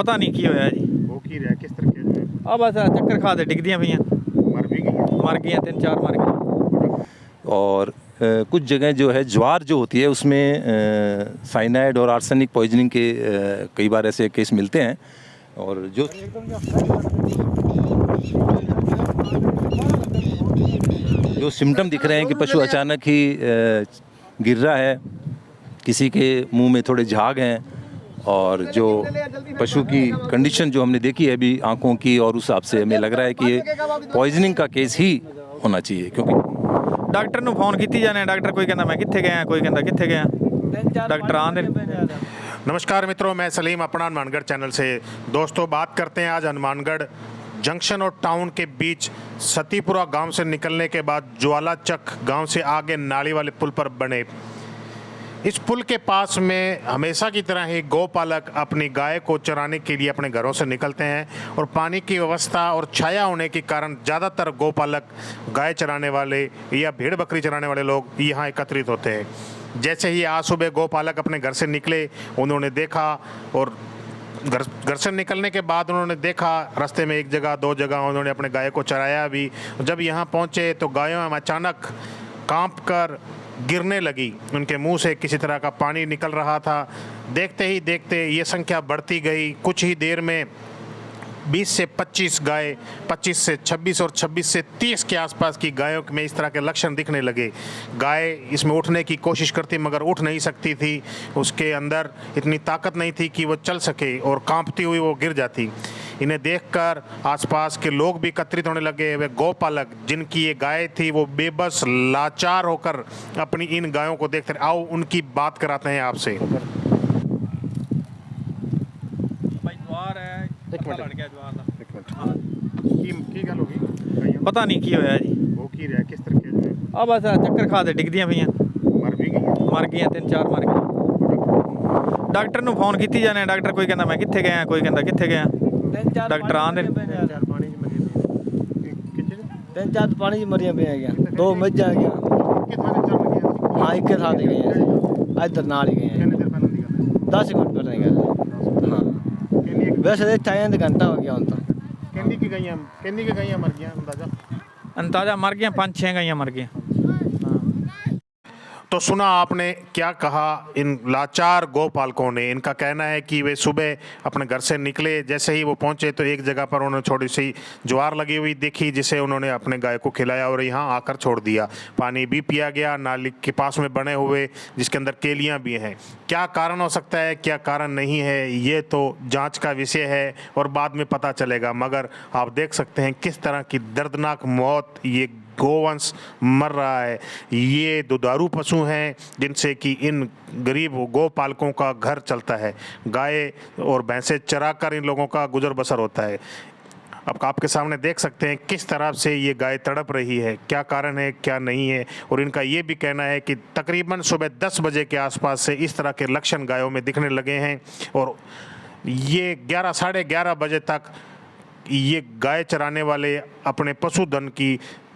पता नहीं की होया जी। वो की रहा किस तरीके से आ बस चक्कर खा के डिगदियां पईयां, मर भी गई? मर गई 3-4 मर गई। और कुछ जगह जो है ज्वार जो होती है उसमें साइनाइड और आर्सेनिक पॉइजनिंग के कई बार ऐसे केस मिलते हैं। और जो सिम्टम दिख रहे हैं कि पशु अचानक ही गिर रहा है, किसी के मुंह में थोड़े झाग हैं, और जो पशु की कंडीशन जो हमने देखी है अभी आंखों की, और उस हिसाब से हमें लग रहा है कि ये पॉइजनिंग का केस ही होना चाहिए। क्योंकि डॉक्टर ਨੂੰ ਫੋਨ ਕੀਤੀ ਜਾਣੇ, डॉक्टर कोई कहता मैं कित्थे गया, कोई कहता कित्थे गया, डॉक्टर आंदे। नमस्कार मित्रों, मैं सलीम अपना हनुमानगढ़ चैनल से। दोस्तों, बात करते हैं आज हनुमानगढ़ जंक्शन और टाउन के बीच सतीपुरा गांव से निकलने के बाद ज्वालाचक गांव से आगे नाली वाले पुल पर बने इस पुल के पास में हमेशा की तरह ही गौपालक अपनी गाय को चराने के लिए अपने घरों से निकलते हैं, और पानी की व्यवस्था और छाया होने के कारण ज़्यादातर गौपालक, गाय चराने वाले या भेड़ बकरी चराने वाले लोग यहाँ एकत्रित होते हैं। जैसे ही आज सुबह गौपालक अपने घर से निकले, उन्होंने देखा, और घर से निकलने के बाद उन्होंने देखा रास्ते में एक जगह दो जगह उन्होंने अपने गाय को चराया भी। जब यहाँ पहुँचे तो गायों में अचानक कांप कर गिरने लगी, उनके मुंह से किसी तरह का पानी निकल रहा था। देखते ही देखते ये संख्या बढ़ती गई। कुछ ही देर में 20 से 25 गाय, 25 से 26 और 26 से 30 के आसपास की गायों में इस तरह के लक्षण दिखने लगे। गाय इसमें उठने की कोशिश करती मगर उठ नहीं सकती थी, उसके अंदर इतनी ताकत नहीं थी कि वो चल सके, और कांपती हुई वो गिर जाती। इन्हें देखकर आसपास के लोग भी एकत्रित होने लगे। वे गौपालक जिनकी ये गाय थी वो बेबस लाचार होकर अपनी इन गायों को देखते रहे। आओ उनकी बात कराते हैं आपसे। पता नहीं की होया जी। वो की रहा किस तरीके से आ बस चक्कर खा के डिगदियां पईयां, मर भी गई? मर गई 3-4 मर गई। डॉक्टर ਨੂੰ ਫੋਨ ਕੀਤੀ ਜਾਣੇ, डॉक्टर कोई कहता मैं कित्थे गया, कोई कहता कित्थे गया, डॉक्टर आंदे। 3-4 पानी च मरियां पे गया, 2 मज्जां गया। हाँ, एक साथ ही गए हैं, इधर नाल ही गए हैं। 10 मिनट पहले गए। हाँ, वैसे तो इतना आया घंटा हो गया। कितनी की गईयां मर गईयां अंदाजा मर गया 5-6 गाइयां मर गई। तो सुना आपने क्या कहा इन लाचार गौपालकों ने। इनका कहना है कि वे सुबह अपने घर से निकले, जैसे ही वो पहुंचे तो एक जगह पर उन्होंने थोड़ी सी ज्वार लगी हुई देखी, जिसे उन्होंने अपने गाय को खिलाया और यहाँ आकर छोड़ दिया। पानी भी पिया गया नाली के पास में बने हुए, जिसके अंदर केलियाँ भी हैं। क्या कारण हो सकता है, क्या कारण नहीं है, ये तो जांच का विषय है और बाद में पता चलेगा। मगर आप देख सकते हैं किस तरह की दर्दनाक मौत ये गोवंश मर रहा है। ये दुधारू पशु हैं जिनसे कि इन गरीब गौपालकों का घर चलता है। गाय और भैंसे चराकर इन लोगों का गुजर बसर होता है। अब आपके सामने देख सकते हैं किस तरह से ये गाय तड़प रही है, क्या कारण है क्या नहीं है। और इनका ये भी कहना है कि तकरीबन सुबह 10 बजे के आसपास से इस तरह के लक्षण गायों में दिखने लगे हैं, और ये 11 साढ़े 11 बजे तक ये गाय चराने वाले अपने पशुधन की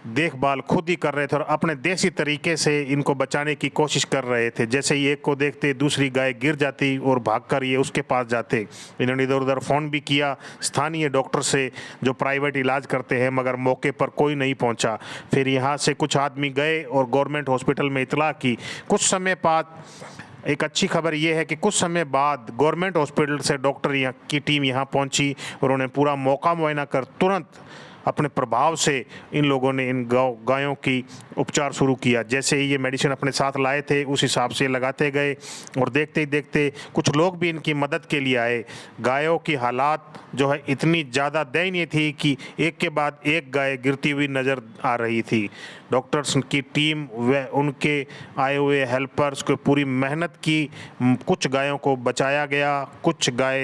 देखभाल खुद ही कर रहे थे और अपने देसी तरीके से इनको बचाने की कोशिश कर रहे थे। जैसे ही एक को देखते दूसरी गाय गिर जाती और भागकर ये उसके पास जाते। इन्होंने इधर उधर फ़ोन भी किया स्थानीय डॉक्टर से जो प्राइवेट इलाज करते हैं, मगर मौके पर कोई नहीं पहुंचा। फिर यहाँ से कुछ आदमी गए और गवर्नमेंट हॉस्पिटल में इतला की। कुछ समय बाद एक अच्छी खबर यह है कि कुछ समय बाद गवर्नमेंट हॉस्पिटल से डॉक्टर यहाँ की टीम यहाँ पहुंची और उन्होंने पूरा मौका मुआयना कर तुरंत अपने प्रभाव से इन लोगों ने इन गायों की उपचार शुरू किया। जैसे ही ये मेडिसिन अपने साथ लाए थे उस हिसाब से लगाते गए, और देखते ही देखते कुछ लोग भी इनकी मदद के लिए आए। गायों की हालात जो है इतनी ज़्यादा दयनीय थी कि एक के बाद एक गाय गिरती हुई नज़र आ रही थी। डॉक्टर्स की टीम व उनके आए हुए हेल्पर्स को पूरी मेहनत की। कुछ गायों को बचाया गया, कुछ गाय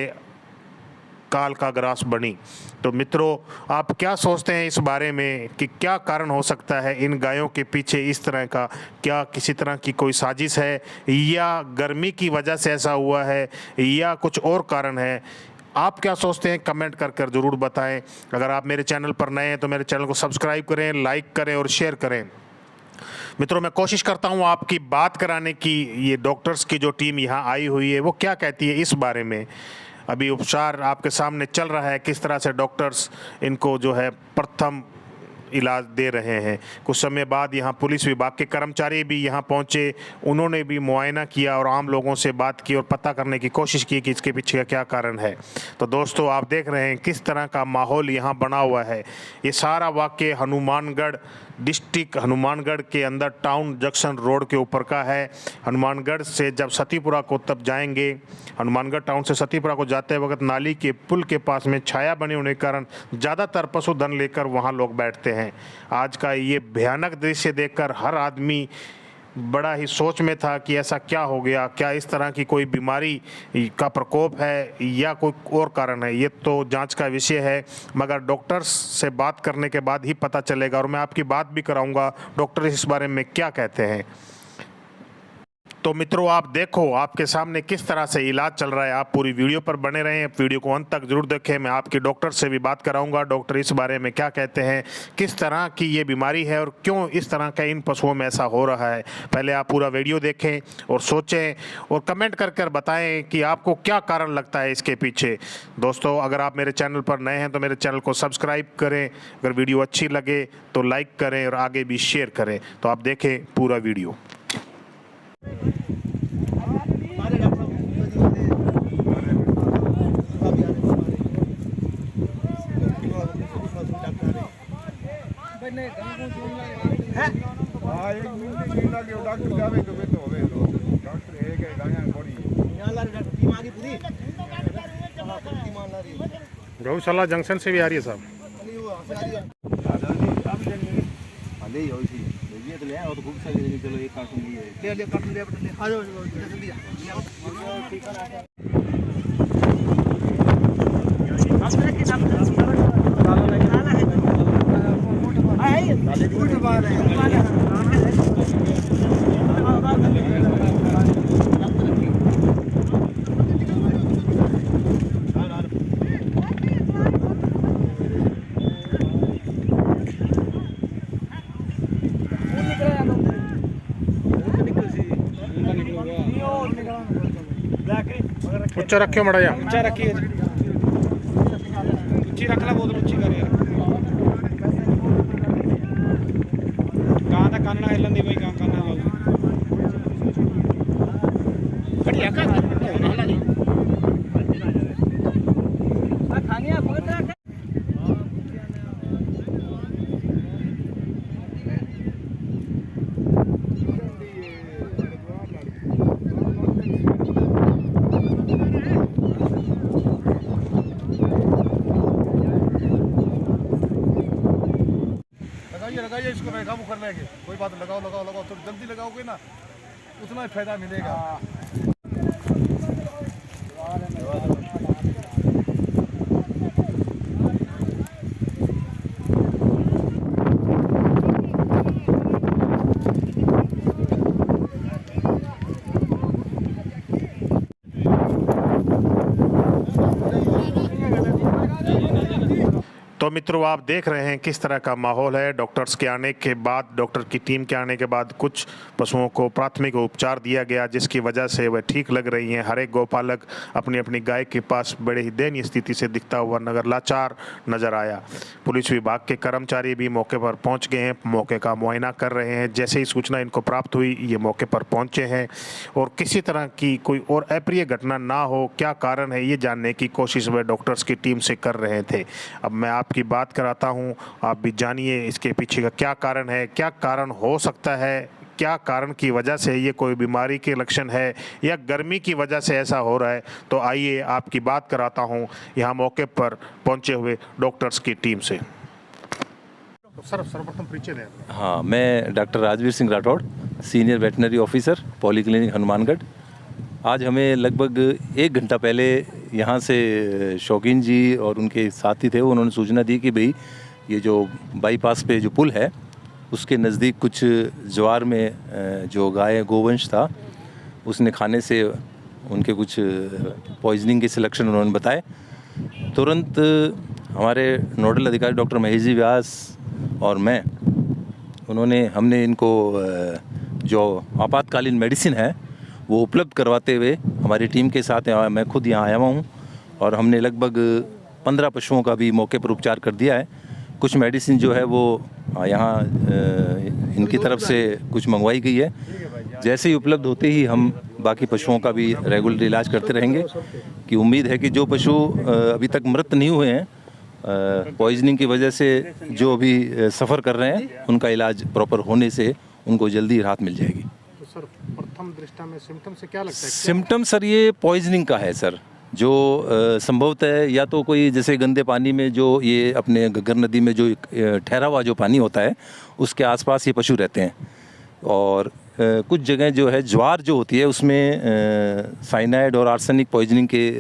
काल का ग्रास बनी। तो मित्रों, आप क्या सोचते हैं इस बारे में कि क्या कारण हो सकता है इन गायों के पीछे इस तरह का? क्या किसी तरह की कोई साजिश है, या गर्मी की वजह से ऐसा हुआ है, या कुछ और कारण है? आप क्या सोचते हैं कमेंट कर ज़रूर बताएं। अगर आप मेरे चैनल पर नए हैं तो मेरे चैनल को सब्सक्राइब करें, लाइक करें और शेयर करें। मित्रों, मैं कोशिश करता हूं आपकी बात कराने की। ये डॉक्टर्स की जो टीम यहाँ आई हुई है वो क्या कहती है इस बारे में। अभी उपचार आपके सामने चल रहा है, किस तरह से डॉक्टर्स इनको जो है प्रथम इलाज दे रहे हैं। कुछ समय बाद यहाँ पुलिस विभाग के कर्मचारी भी यहाँ पहुँचे, उन्होंने भी मुआयना किया और आम लोगों से बात की और पता करने की कोशिश की कि इसके पीछे का क्या कारण है। तो दोस्तों आप देख रहे हैं किस तरह का माहौल यहाँ बना हुआ है। ये सारा वाक़या हनुमानगढ़ डिस्ट्रिक्ट, हनुमानगढ़ के अंदर टाउन जंक्शन रोड के ऊपर का है। हनुमानगढ़ से जब सतीपुरा को तब जाएंगे, हनुमानगढ़ टाउन से सतीपुरा को जाते वक्त नाली के पुल के पास में छाया बने होने के कारण ज़्यादातर पशुधन लेकर वहाँ लोग बैठते हैं। आज का ये भयानक दृश्य देखकर हर आदमी बड़ा ही सोच में था कि ऐसा क्या हो गया, क्या इस तरह की कोई बीमारी का प्रकोप है या कोई और कारण है। ये तो जांच का विषय है, मगर डॉक्टर्स से बात करने के बाद ही पता चलेगा और मैं आपकी बात भी कराऊंगा डॉक्टर इस बारे में क्या कहते हैं। तो मित्रों आप देखो आपके सामने किस तरह से इलाज चल रहा है। आप पूरी वीडियो पर बने रहें, वीडियो को अंत तक जरूर देखें। मैं आपके डॉक्टर से भी बात कराऊंगा, डॉक्टर इस बारे में क्या कहते हैं, किस तरह की ये बीमारी है और क्यों इस तरह का इन पशुओं में ऐसा हो रहा है। पहले आप पूरा वीडियो देखें और सोचें और कमेंट कर बताएं कि आपको क्या कारण लगता है इसके पीछे। दोस्तों अगर आप मेरे चैनल पर नए हैं तो मेरे चैनल को सब्सक्राइब करें, अगर वीडियो अच्छी लगे तो लाइक करें और आगे भी शेयर करें। तो आप देखें पूरा वीडियो। गौशाला जंक्शन से भी आ रही है साहब। उच्चा रखियो मड़ा जा ऊंचा रखिए, ऊंची रख ला, बहुत ऊंची कर यार। कहां तक कानना हिलन दे भाई, कहां कानना बाबू बढ़िया का हला नहीं आ खानिया बहुत रख। लगाइए इसको, मैं काबू कर लेंगे। कोई बात, लगाओ लगाओ लगाओ, थोड़ी जल्दी लगाओगे ना उतना ही फायदा मिलेगा। तो मित्रों आप देख रहे हैं किस तरह का माहौल है। डॉक्टर्स के आने के बाद, डॉक्टर की टीम के आने के बाद कुछ पशुओं को प्राथमिक उपचार दिया गया, जिसकी वजह से वह ठीक लग रही हैं। हर एक गौपालक अपनी अपनी गाय के पास बड़े ही दयनीय स्थिति से दिखता हुआ नगर लाचार नजर आया। पुलिस विभाग के कर्मचारी भी मौके पर पहुंच गए हैं, मौके का मुआयना कर रहे हैं। जैसे ही सूचना इनको प्राप्त हुई ये मौके पर पहुंचे हैं और किसी तरह की कोई और अप्रिय घटना ना हो, क्या कारण है ये जानने की कोशिश वह डॉक्टर्स की टीम से कर रहे थे। अब मैं की बात कराता हूं, आप भी जानिए इसके पीछे का क्या कारण है, क्या कारण हो सकता है, क्या कारण की वजह से ये कोई बीमारी के लक्षण है या गर्मी की वजह से ऐसा हो रहा है। तो आइए आपकी बात कराता हूं यहां मौके पर पहुंचे हुए डॉक्टर्स की टीम से। सर सर्वप्रथम परिचय दें। हाँ, मैं doctor Rajveer Singh Rathore, senior veterinary officer, polyclinic Hanumangarh. आज हमें लगभग 1 घंटा पहले यहाँ से शौकीन जी और उनके साथी थे, उन्होंने सूचना दी कि भाई ये जो बाईपास पे जो पुल है उसके नज़दीक कुछ ज्वार में जो गाय गोवंश था उसने खाने से उनके कुछ पॉइजनिंग के लक्षण उन्होंने बताए। तुरंत हमारे नोडल अधिकारी डॉक्टर महेश जी व्यास और हमने इनको जो आपातकालीन मेडिसिन है वो उपलब्ध करवाते हुए हमारी टीम के साथ मैं खुद यहाँ आया हुआ हूँ और हमने लगभग 15 पशुओं का भी मौके पर उपचार कर दिया है। कुछ मेडिसिन जो है वो यहाँ इनकी तरफ से कुछ मंगवाई गई है। जैसे ही उपलब्ध होते ही हम बाकी पशुओं का भी रेगुलर इलाज करते रहेंगे। कि उम्मीद है कि जो पशु अभी तक मृत नहीं हुए हैं पॉइजनिंग की वजह से, जो अभी सफ़र कर रहे हैं, उनका इलाज प्रॉपर होने से उनको जल्दी राहत मिल जाएगी। तो सर प्रथम दृष्टया में सिम्टम से क्या लगता है? सिम्टम सर ये पॉइजनिंग का है सर, जो संभवतः या तो कोई जैसे गंदे पानी में जो ये अपने घग्गर नदी में जो ठहरा हुआ जो पानी होता है उसके आसपास ये पशु रहते हैं। और कुछ जगह जो है ज्वार जो होती है उसमें साइनाइड और आर्सेनिक पॉइजनिंग के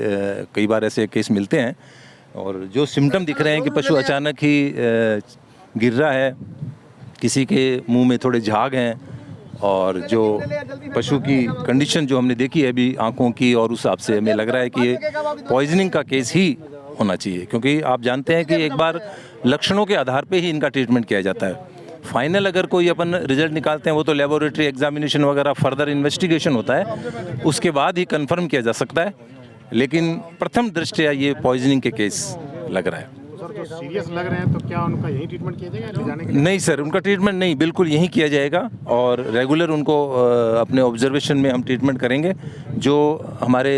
कई बार ऐसे केस मिलते हैं। और जो सिम्टम दिख रहे हैं कि पशु अचानक ही गिर रहा है, किसी के मुंह में थोड़े झाग हैं, और जो पशु की कंडीशन जो हमने देखी है अभी आंखों की, और उस हिसाब से हमें लग रहा है कि ये पॉइजनिंग का केस ही होना चाहिए। क्योंकि आप जानते हैं कि एक बार लक्षणों के आधार पे ही इनका ट्रीटमेंट किया जाता है। फाइनल अगर कोई अपन रिजल्ट निकालते हैं वो तो लेबोरेटरी एग्जामिनेशन वगैरह फर्दर इन्वेस्टिगेशन होता है, उसके बाद ही कंफर्म किया जा सकता है। लेकिन प्रथम दृष्टया ये पॉइजनिंग के केस लग रहा है। सर जो सीरियस लग रहे हैं तो क्या उनका यही ट्रीटमेंट किया जाएगा ले जाने के लिए? नहीं सर, उनका ट्रीटमेंट नहीं, बिल्कुल यहीं किया जाएगा और रेगुलर उनको अपने ऑब्जर्वेशन में हम ट्रीटमेंट करेंगे। जो हमारे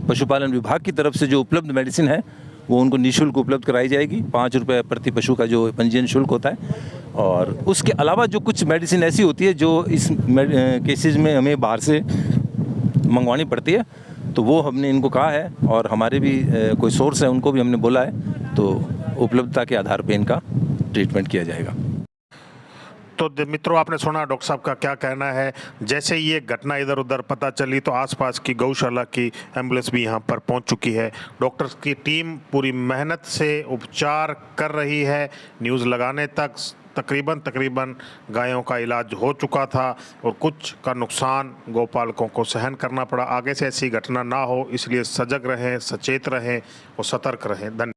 पशुपालन विभाग की तरफ से जो उपलब्ध मेडिसिन है वो उनको निःशुल्क उपलब्ध कराई जाएगी। 5 रुपये प्रति पशु का जो पंजीयन शुल्क होता है। और उसके अलावा जो कुछ मेडिसिन ऐसी होती है जो इस केसेस में हमें बाहर से मंगवानी पड़ती है, तो वो हमने इनको कहा है, और हमारे भी कोई सोर्स है उनको भी हमने बोला है, तो उपलब्धता के आधार पे इनका ट्रीटमेंट किया जाएगा। तो मित्रों, आपने सुना डॉक्टर साहब का क्या कहना है। जैसे ये घटना इधर उधर पता चली तो आसपास की गौशाला की एम्बुलेंस भी यहाँ पर पहुँच चुकी है। डॉक्टर्स की टीम पूरी मेहनत से उपचार कर रही है। न्यूज़ लगाने तक तकरीबन गायों का इलाज हो चुका था और कुछ का नुकसान गौपालकों को सहन करना पड़ा। आगे से ऐसी घटना ना हो इसलिए सजग रहें, सचेत रहें और सतर्क रहें। धन्यवाद।